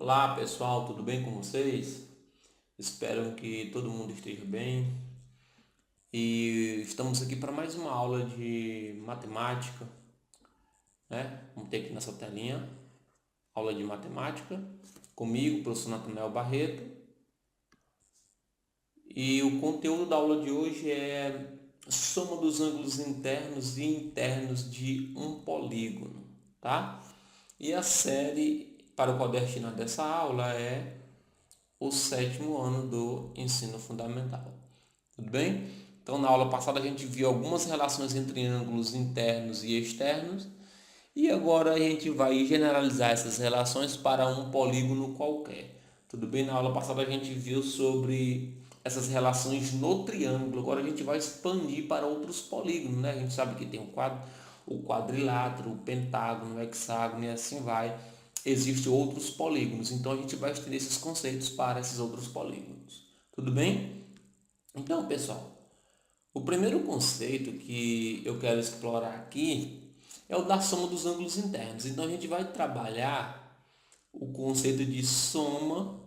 Olá pessoal, tudo bem com vocês? Espero que todo mundo esteja bem. E estamos aqui para mais uma aula de matemática, né? Vamos ter aqui nessa telinha, aula de matemática, comigo, professor Natanael Barreto. E o conteúdo da aula de hoje é soma dos ângulos internos e internos de um polígono, tá? E a série para o qual destinada dessa aula é o sétimo ano do ensino fundamental. Tudo bem? Então, na aula passada a gente viu algumas relações entre ângulos internos e externos e agora a gente vai generalizar essas relações para um polígono qualquer. Tudo bem? Na aula passada a gente viu sobre essas relações no triângulo. Agora a gente vai expandir para outros polígonos, né? A gente sabe que tem o quadrilátero, o pentágono, o hexágono e assim vai. Existem outros polígonos. Então a gente vai estender esses conceitos para esses outros polígonos. Tudo bem? Então, pessoal, o primeiro conceito que eu quero explorar aqui é o da soma dos ângulos internos. Então a gente vai trabalhar o conceito de soma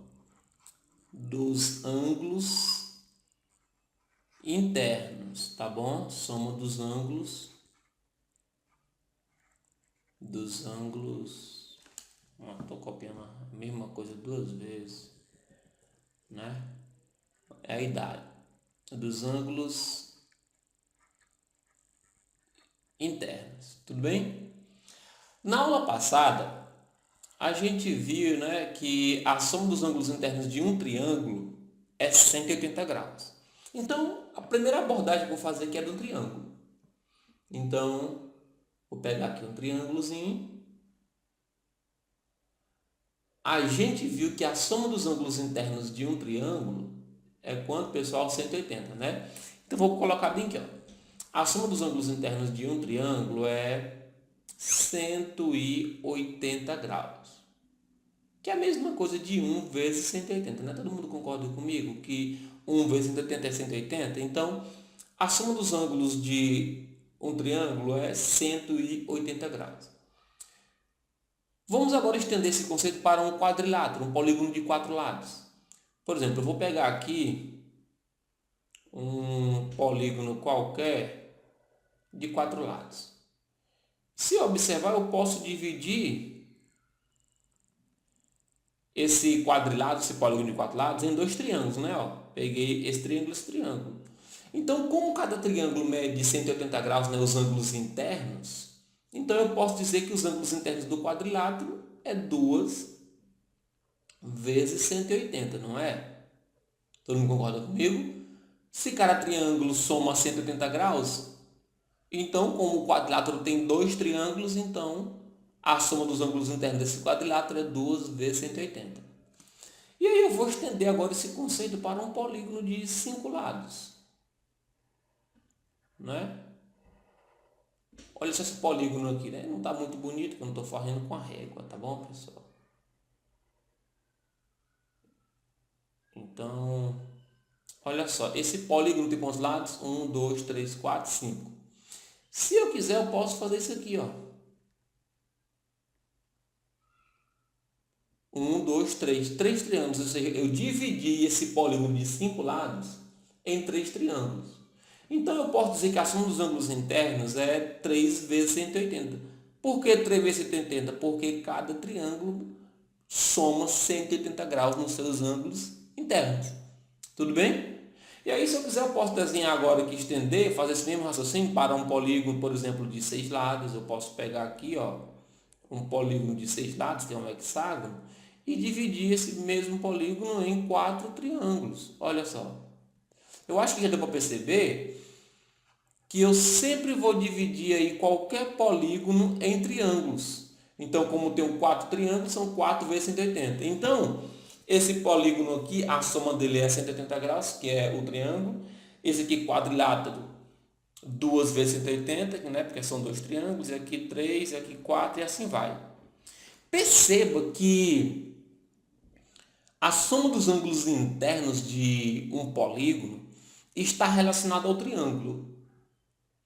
dos ângulos internos, tá bom? Soma dos ângulos. Estou copiando a mesma coisa duas vezes, né? É a idade dos ângulos internos, tudo bem? Na aula passada, a gente viu, né, que a soma dos ângulos internos de um triângulo é 180 graus. Então, a primeira abordagem que eu vou fazer aqui é do triângulo. Então, vou pegar aqui um triângulozinho. A gente viu que a soma dos ângulos internos de um triângulo é quanto, pessoal? 180, né? Então, vou colocar bem aqui, ó. A soma dos ângulos internos de um triângulo é 180 graus. Que é a mesma coisa de 1 vezes 180, né? Todo mundo concorda comigo que 1 vezes 180 é 180? Então, a soma dos ângulos de um triângulo é 180 graus. Vamos agora estender esse conceito para um quadrilátero, um polígono de 4 lados. Por exemplo, eu vou pegar aqui um polígono qualquer de 4 lados. Se observar, eu posso dividir esse quadrilátero, esse polígono de 4 lados, em dois triângulos, né? Ó, peguei esse triângulo e esse triângulo. Então, como cada triângulo mede 180 graus, né, os ângulos internos, então eu posso dizer que os ângulos internos do quadrilátero é 2 vezes 180, não é? Todo mundo concorda comigo? Se cada triângulo soma 180 graus, então, como o quadrilátero tem dois triângulos, então a soma dos ângulos internos desse quadrilátero é 2 vezes 180. E aí eu vou estender agora esse conceito para um polígono de 5 lados, né? Olha só esse polígono aqui, né? Não está muito bonito, que eu não estou fazendo com a régua, tá bom, pessoal? Então, olha só, esse polígono tem quantos lados? 1, 2, 3, 4, 5. Se eu quiser, eu posso fazer isso aqui, ó. 1, 2, 3. Três triângulos, ou seja, eu dividi esse polígono de 5 lados em três triângulos. Então, eu posso dizer que a soma dos ângulos internos é 3 vezes 180. Por que 3 vezes 180? Porque cada triângulo soma 180 graus nos seus ângulos internos. Tudo bem? E aí, se eu quiser, eu posso desenhar agora aqui, estender, fazer esse mesmo raciocínio para um polígono, por exemplo, de 6 lados. Eu posso pegar aqui, ó, um polígono de 6 lados, que é um hexágono, e dividir esse mesmo polígono em 4 triângulos. Olha só. Eu acho que já deu para perceber que eu sempre vou dividir aí qualquer polígono em triângulos. Então, como tem 4 triângulos, são 4 vezes 180. Então, esse polígono aqui, a soma dele é 180 graus, que é o triângulo. Esse aqui, quadrilátero, 2 vezes 180, né? Porque são dois triângulos. E aqui 3, e aqui 4 e assim vai. Perceba que a soma dos ângulos internos de um polígono está relacionada ao triângulo.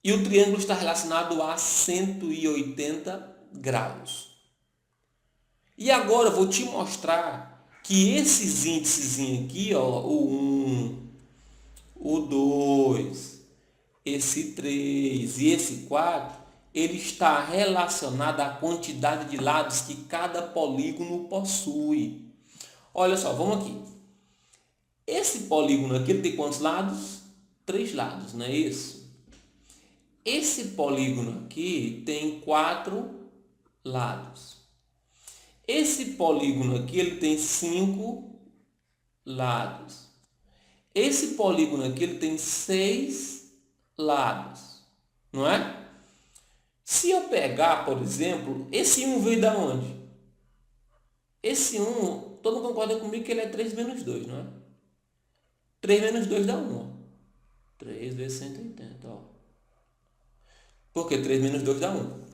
E o triângulo está relacionado a 180 graus. E agora eu vou te mostrar que esses índices aqui, ó, o 1, o 2, esse 3 e esse 4, ele está relacionado à quantidade de lados que cada polígono possui. Olha só, vamos aqui. Esse polígono aqui ele tem quantos lados? 3 lados, não é isso? Esse polígono aqui tem 4 lados. Esse polígono aqui ele tem 5 lados. Esse polígono aqui ele tem 6 lados, não é? Se eu pegar, por exemplo, esse 1 veio da onde? Esse 1, todo mundo concorda comigo que ele é 3 menos 2, não é? 3 menos 2 dá 1, ó. 3 vezes 180, ó. Porque 3 menos 2 dá 1.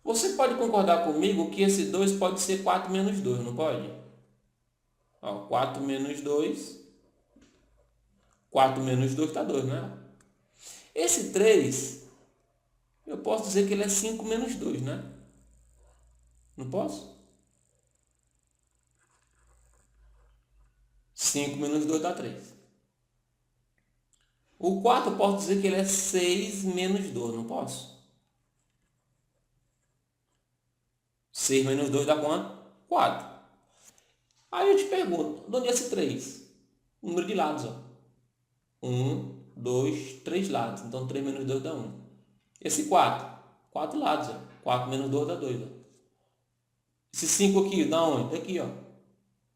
Você pode concordar comigo que esse 2 pode ser 4 menos 2, não pode? Ó, 4 menos 2. 4 menos 2 dá 2, não é? Esse 3, eu posso dizer que ele é 5 menos 2, né? Não posso? 5 menos 2 dá 3. O 4 eu posso dizer que ele é 6 menos 2, não posso? 6 menos 2 dá quanto? 4. Aí eu te pergunto, de onde é esse 3? Número de lados, ó. 1, 2, 3 lados. Então 3 menos 2 dá 1. Esse 4? 4 lados, ó. 4 menos 2 dá 2, ó. Esse 5 aqui, dá onde? Daqui, ó.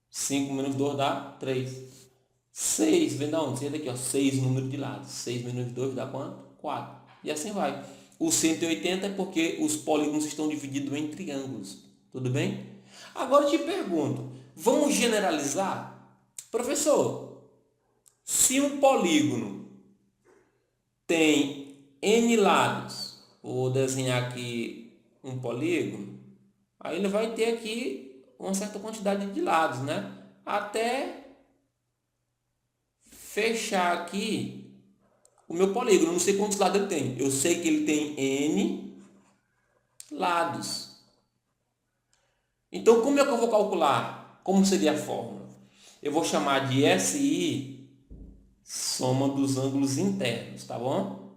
5 menos 2 dá 3. 6 vem da onde? Vem daqui, ó. 6 número de lados. 6 menos 2 dá quanto? 4. E assim vai. O 180 é porque os polígonos estão divididos em triângulos. Tudo bem? Agora eu te pergunto, vamos generalizar? Professor, se um polígono tem N lados, vou desenhar aqui um polígono, aí ele vai ter aqui uma certa quantidade de lados, né? Até fechar aqui o meu polígono. Eu não sei quantos lados ele tem. Eu sei que ele tem N lados. Então, como é que eu vou calcular? Como seria a fórmula? Eu vou chamar de SI, soma dos ângulos internos, tá bom?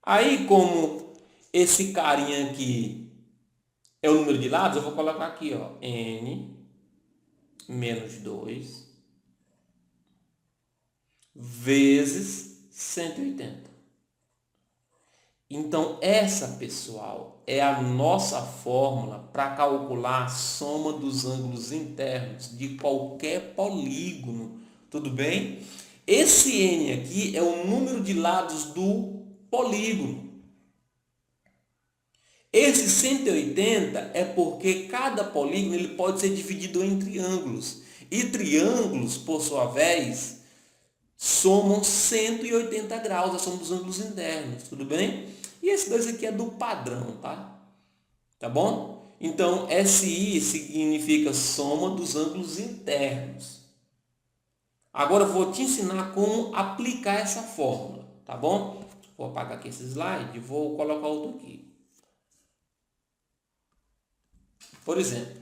Aí, como esse carinha aqui é o número de lados, eu vou colocar aqui, ó, N menos 2 vezes 180. Então, essa, pessoal, é a nossa fórmula para calcular a soma dos ângulos internos de qualquer polígono. Tudo bem? Esse N aqui é o número de lados do polígono. Esse 180 é porque cada polígono ele pode ser dividido em triângulos. E triângulos, por sua vez, somam 180 graus, a soma dos ângulos internos, tudo bem? E esse 2 aqui é do padrão, tá? Tá bom? Então, SI significa soma dos ângulos internos. Agora eu vou te ensinar como aplicar essa fórmula, tá bom? Vou apagar aqui esse slide e vou colocar outro aqui. Por exemplo,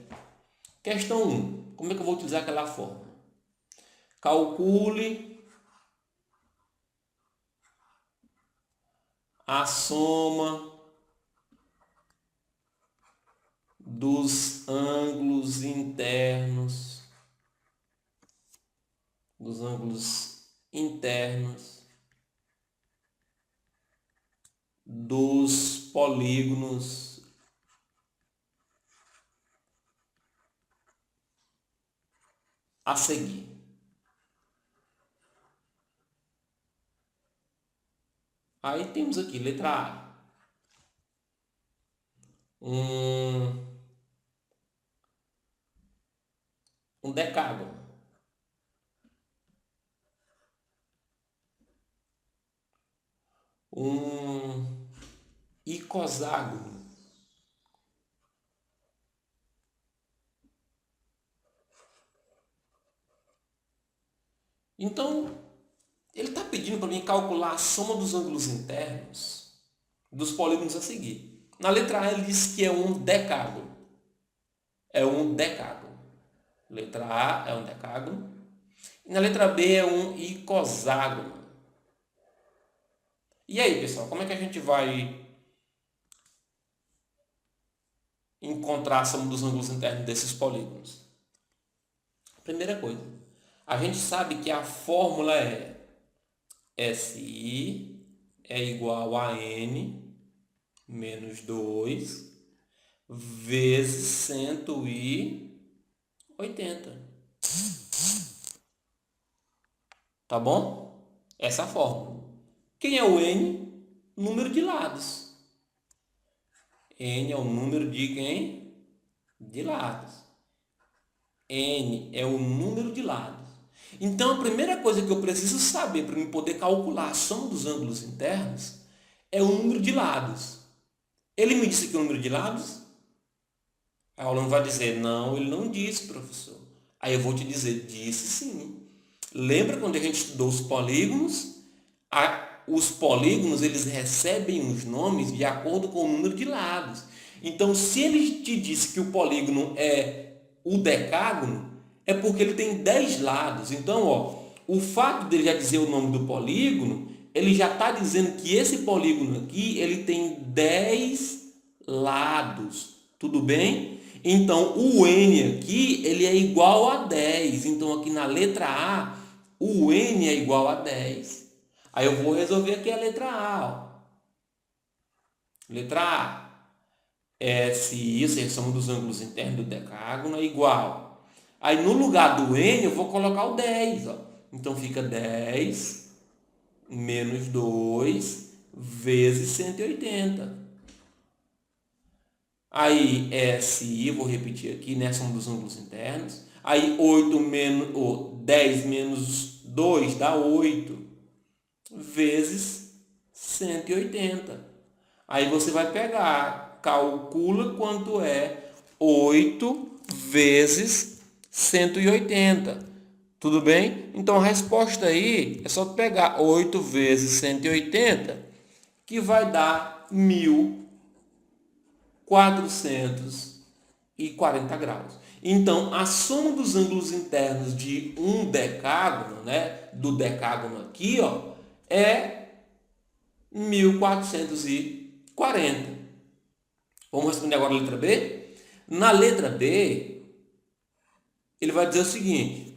questão 1. Como é que eu vou utilizar aquela fórmula? Calcule a soma dos ângulos internos dos polígonos a seguir. Aí temos aqui, letra A. Um decágono. Um icoságono. Então, ele está pedindo para mim calcular a soma dos ângulos internos dos polígonos a seguir. Na letra A ele diz que é um decágono. é um decágono. Letra A é um decágono. E na letra B é um icoságono. E aí, pessoal, como é que a gente vai encontrar a soma dos ângulos internos desses polígonos? Primeira coisa, a gente sabe que a fórmula é SI é igual a N menos 2 vezes 180. Tá bom? Essa é a fórmula. Quem é o N? Número de lados. N é o número de quem? De lados. N é o número de lados. Então, a primeira coisa que eu preciso saber para eu poder calcular a soma dos ângulos internos é o número de lados. Ele me disse que é o número de lados? Aí o aluno vai dizer, não, ele não disse, professor. Aí eu vou te dizer, disse sim. Lembra quando a gente estudou os polígonos? Os polígonos, eles recebem os nomes de acordo com o número de lados. Então, se ele te disse que o polígono é o decágono, é porque ele tem 10 lados. Então, ó, o fato dele já dizer o nome do polígono, ele já está dizendo que esse polígono aqui, ele tem 10 lados. Tudo bem? Então, o N aqui, ele é igual a 10. Então, aqui na letra A, o N é igual a 10. Aí eu vou resolver aqui a letra A. Ó. Letra A. SI, ou seja, a soma dos ângulos internos do decágono, é igual. Aí no lugar do N eu vou colocar o 10. Ó. Então fica 10 menos 2 vezes 180. Aí SI, vou repetir aqui, né? Soma dos ângulos internos. Aí 10 menos 2 dá 8 vezes 180. Aí você vai pegar, calcula quanto é 8 vezes 180. Tudo bem? Então a resposta aí é só pegar 8 vezes 180, que vai dar 1440 graus. Então, a soma dos ângulos internos de um decágono, né, do decágono aqui, ó, é 1440. Vamos responder agora a letra B? Na letra B, ele vai dizer o seguinte: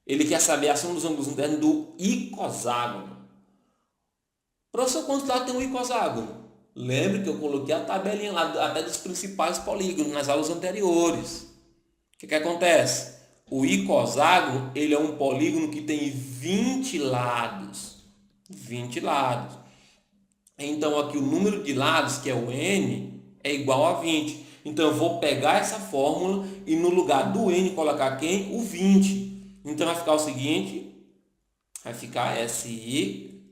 ele quer saber a soma dos ângulos internos do icoságono. Professor, quantos lados tem um icoságono? Lembre que eu coloquei a tabelinha lá até dos principais polígonos nas aulas anteriores. O que acontece? O icoságono, ele é um polígono que tem 20 lados. 20 lados. Então, aqui o número de lados, que é o N, é igual a 20. Então, eu vou pegar essa fórmula e no lugar do N colocar quem? O 20. Então, vai ficar o seguinte. Vai ficar SI,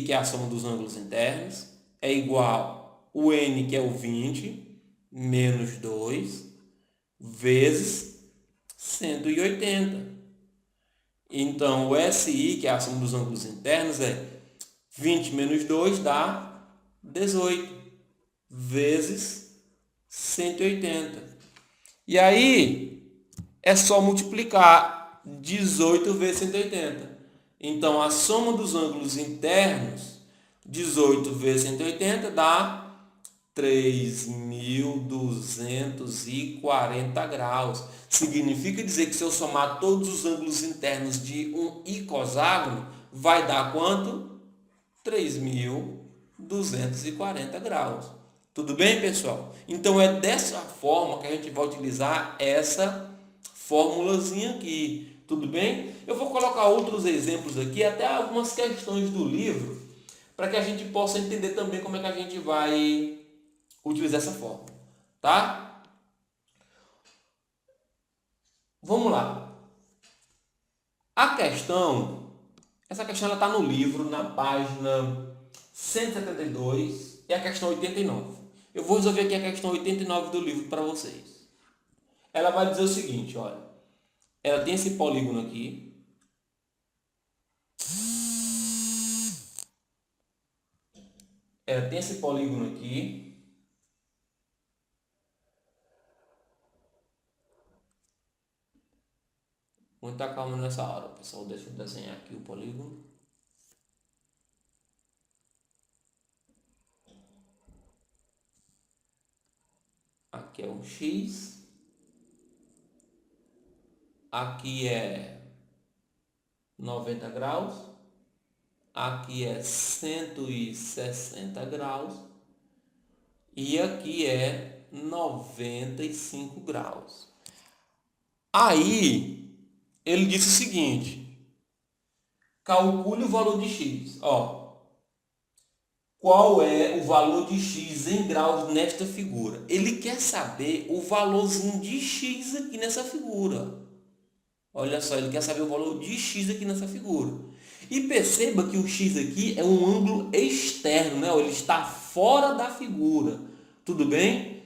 que é a soma dos ângulos internos, é igual o N, que é o 20, menos 2, vezes 180. Então, o SI, que é a soma dos ângulos internos, é 20 menos 2 dá 18, vezes 180. E aí, é só multiplicar 18 vezes 180. Então, a soma dos ângulos internos, 18 vezes 180, dá 3.240 graus. Significa dizer que se eu somar todos os ângulos internos de um icoságono, vai dar quanto? 3.240 graus. Tudo bem, pessoal? Então, é dessa forma que a gente vai utilizar essa formulazinha aqui. Tudo bem? Eu vou colocar outros exemplos aqui, até algumas questões do livro, para que a gente possa entender também como é que a gente vai utilizar essa fórmula. Tá? Vamos lá. Essa questão está no livro, na página 172, e a questão 89. Eu vou resolver aqui a questão 89 do livro para vocês. Ela vai dizer o seguinte, olha. Ela tem esse polígono aqui. Ela tem esse polígono aqui. Muita calma nessa hora, pessoal. Deixa eu desenhar aqui o polígono. Aqui é um X. Aqui é 90 graus. Aqui é 160 graus. E aqui é 95 graus. Aí, ele disse o seguinte: calcule o valor de x. Qual é o valor de x em graus nesta figura? Ele quer saber o valorzinho de x aqui nessa figura. Olha só, ele quer saber o valor de x aqui nessa figura. E perceba que o x aqui é um ângulo externo, né? Ele está fora da figura. Tudo bem?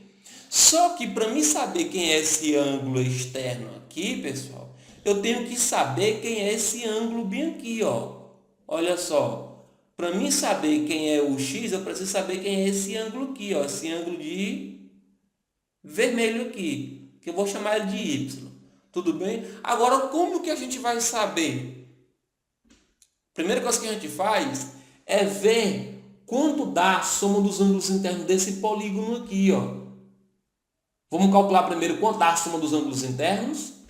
Só que para mim saber quem é esse ângulo externo aqui, pessoal, eu tenho que saber quem é esse ângulo bem aqui, ó. Olha só. Para mim saber quem é o x, eu preciso saber quem é esse ângulo aqui, ó. Esse ângulo de vermelho aqui, que eu vou chamar ele de y. Tudo bem? Agora, como que a gente vai saber? Primeira coisa que a gente faz é ver quanto dá a soma dos ângulos internos desse polígono aqui, ó. Vamos calcular primeiro quanto dá a soma dos ângulos internos.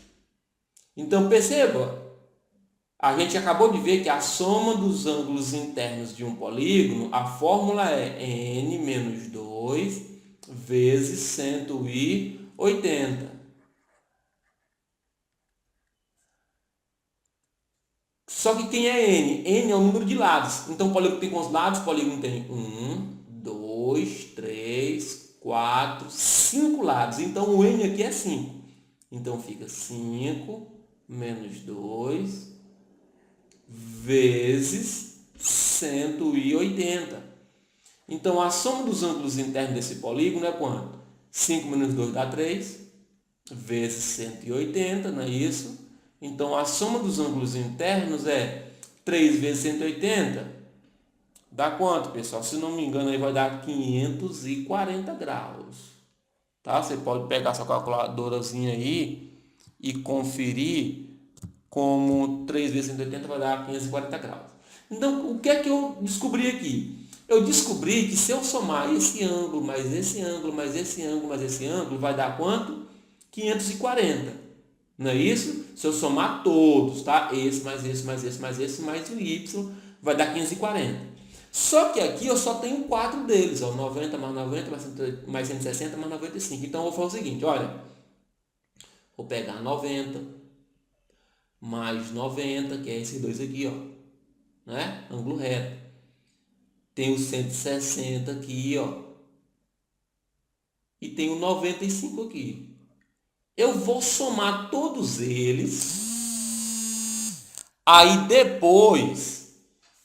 Então, perceba, a gente acabou de ver que a soma dos ângulos internos de um polígono, a fórmula é n menos 2 vezes 180. Só que quem é n? N é o número de lados. Então, o polígono tem quantos lados? O polígono tem 1, 2, 3, 4, 5 lados. Então, o n aqui é 5. Então, fica 5 menos 2 vezes 180. Então, a soma dos ângulos internos desse polígono é quanto? 5 menos 2 dá 3, vezes 180, não é isso? Então, a soma dos ângulos internos é 3 vezes 180. Dá quanto, pessoal? Se não me engano, aí vai dar 540 graus. Tá? Você pode pegar sua calculadorazinha aí e conferir como 3 vezes 180 vai dar 540 graus. Então, o que é que eu descobri aqui? Eu descobri que se eu somar esse ângulo, mais esse ângulo, mais esse ângulo, mais esse ângulo, vai dar quanto? 540. Não é isso? Se eu somar todos, tá? Esse, mais esse, mais esse, mais esse, mais o y, vai dar 540. Só que aqui eu só tenho 4 deles, ó, 90 mais 90 mais 160 mais 95. Então, eu vou fazer o seguinte, olha. Vou pegar 90 mais 90, que é esses dois aqui, ó. Né? Ângulo reto. Tem o 160 aqui, ó. E tem o 95 aqui. Eu vou somar todos eles. Aí depois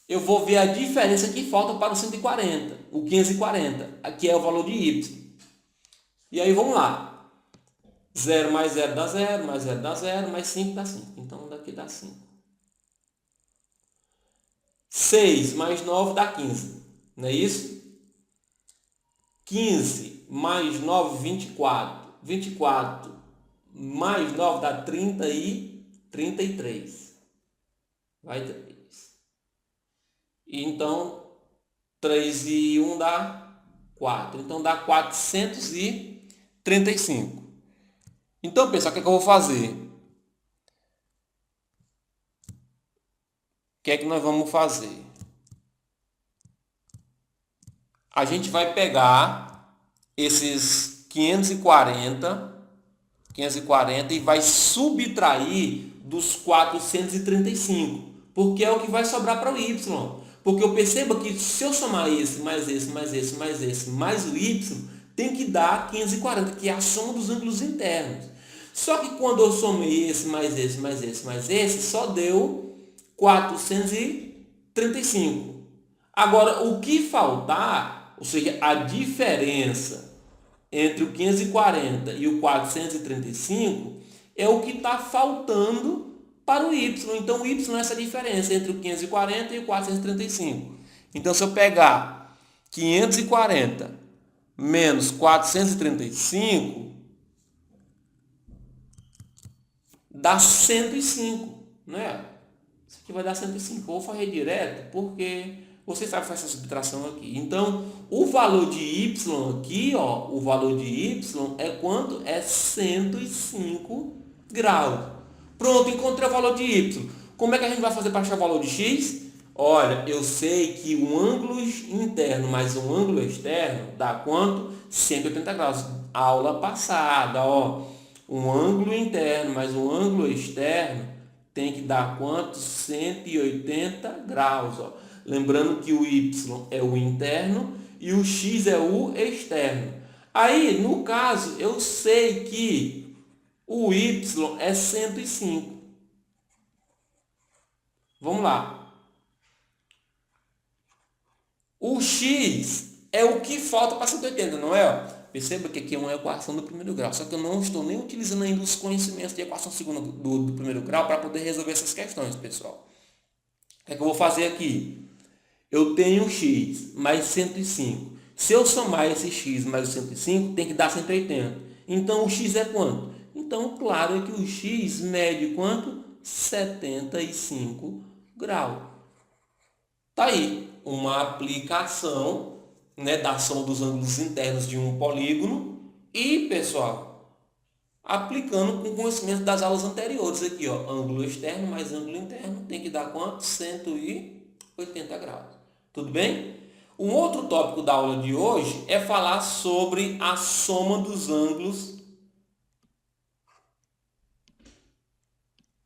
eu vou ver a diferença que falta para o 140, o 540, aqui é o valor de y. E aí vamos lá. 0 mais 0 dá 0, mais 0 dá 0, mais 5 dá 5. Então daqui dá 5. 6 mais 9 dá 15. Não é isso? 15 mais 9, 24. 24 mais 9 dá 30 e 33. Vai 3. E então, 3 e 1 dá 4. Então, dá 435. Então, pessoal, o que é que eu vou fazer? O que é que nós vamos fazer? A gente vai pegar esses 540 e vai subtrair dos 435, porque é o que vai sobrar para o y. Porque eu percebo que se eu somar esse, mais esse, mais esse, mais esse, mais o y, tem que dar 540, que é a soma dos ângulos internos. Só que quando eu somei esse, mais esse, mais esse, mais esse, só deu 435. Agora, o que faltar, ou seja, a diferença entre o 540 e o 435 é o que está faltando para o y. Então, o y é essa diferença entre o 540 e o 435. Então, se eu pegar 540 menos 435, dá 105, né? Isso aqui vai dar 105. Vou fazer direto porque você sabe fazer essa subtração aqui. Então, o valor de y aqui, ó, o valor de y é quanto? É 105 graus. Pronto, encontrei o valor de y. Como é que a gente vai fazer para achar o valor de x? Olha, eu sei que um ângulo interno mais um ângulo externo dá quanto? 180 graus. Aula passada, ó. Um ângulo interno mais um ângulo externo tem que dar quanto? 180 graus, ó. Lembrando que o y é o interno e o x é o externo. Aí, no caso, eu sei que o y é 105. Vamos lá. O x é o que falta para 180, não é? Perceba que aqui é uma equação do primeiro grau, só que eu não estou nem utilizando ainda os conhecimentos de equação do primeiro grau para poder resolver essas questões, pessoal. O que é que eu vou fazer aqui? Eu tenho x mais 105. Se eu somar esse x mais o 105, tem que dar 180. Então, o x é quanto? Então, claro é que o x mede quanto? 75 graus. Tá aí uma aplicação, né, da soma dos ângulos internos de um polígono e, pessoal, aplicando com conhecimento das aulas anteriores aqui, ó, ângulo externo mais ângulo interno tem que dar quanto? 180 graus. Tudo bem? Um outro tópico da aula de hoje é falar sobre a soma dos ângulos,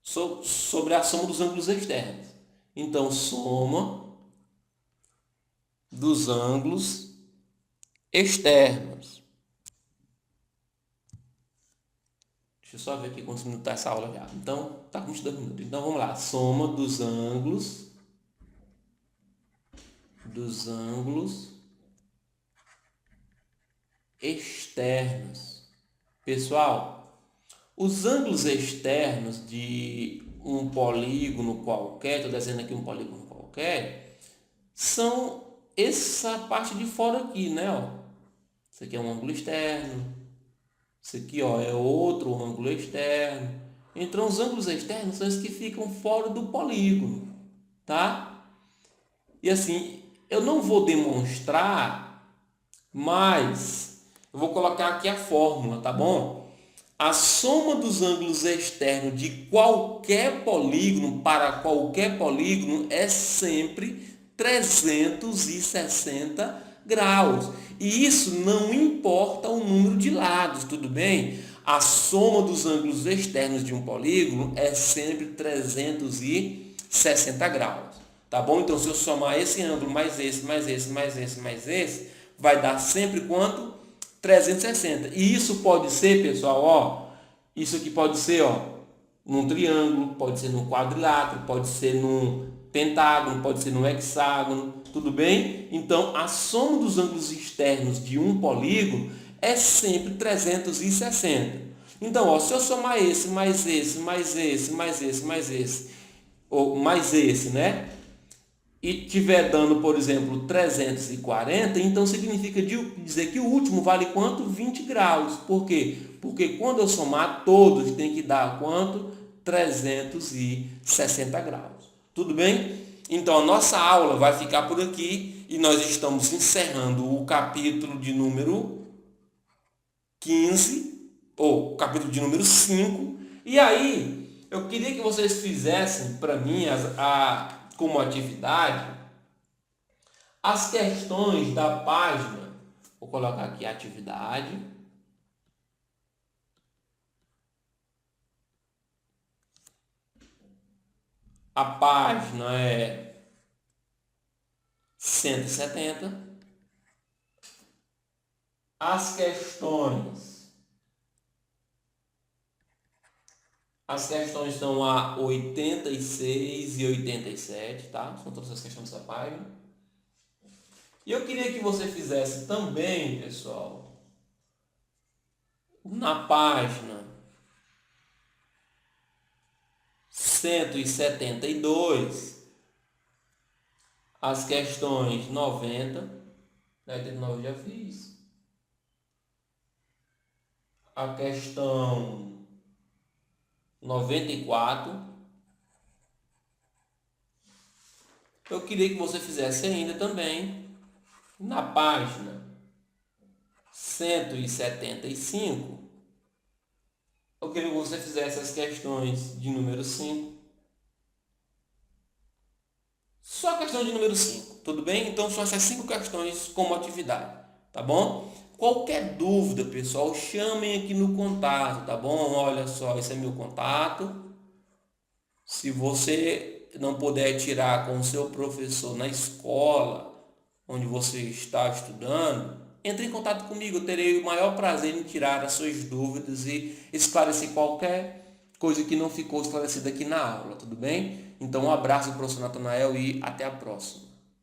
sobre a soma dos ângulos externos. Então, soma dos ângulos externos. Deixa eu só ver aqui quantos minutos está essa aula já. Então, está com 22 minutos. Então, vamos lá. Soma dos ângulos externos. Pessoal, os ângulos externos de um polígono qualquer, estou desenhando aqui um polígono qualquer, são essa parte de fora aqui, né? Ó. Isso aqui é um ângulo externo. Isso aqui, ó, é outro ângulo externo. Então, os ângulos externos são os que ficam fora do polígono, tá? E assim, eu não vou demonstrar, mas eu vou colocar aqui a fórmula, tá bom? A soma dos ângulos externos de qualquer polígono para qualquer polígono é sempre 360 graus. E isso não importa o número de lados, tudo bem? A soma dos ângulos externos de um polígono é sempre 360 graus. Tá bom? Então, se eu somar esse ângulo mais esse, mais esse, mais esse, mais esse, vai dar sempre quanto? 360. E isso pode ser, pessoal, ó, isso aqui pode ser, ó, num triângulo, pode ser num quadrilátero, pode ser num pentágono, pode ser num hexágono, tudo bem? Então, a soma dos ângulos externos de um polígono é sempre 360. Então, ó, se eu somar esse, mais esse, mais esse, mais esse, mais esse, ou mais esse, né? E tiver dando, por exemplo, 340, então significa dizer que o último vale quanto? 20 graus. Por quê? Porque quando eu somar todos, tem que dar quanto? 360 graus. Tudo bem? Então, a nossa aula vai ficar por aqui e nós estamos encerrando o capítulo de número 15, ou capítulo de número 5. E aí, eu queria que vocês fizessem para mim como atividade as questões da página. Vou colocar aqui atividade. A página é 170. As questões estão a 86 e 87, tá? São todas as questões da página. E eu queria que você fizesse também, pessoal, na página 172, as questões 90, 89 eu já fiz. A questão 94. Eu queria que você fizesse ainda também na página 175. Eu queria que você fizesse as questões de número 5. Só a questão de número 5, tudo bem? Então são essas 5 questões como atividade, tá bom? Qualquer dúvida, pessoal, chamem aqui no contato, tá bom? Olha só, esse é meu contato. Se você não puder tirar com o seu professor na escola onde você está estudando, entre em contato comigo. Eu terei o maior prazer em tirar as suas dúvidas e esclarecer qualquer coisa que não ficou esclarecida aqui na aula, tudo bem? Então, um abraço do professor Natanael e até a próxima.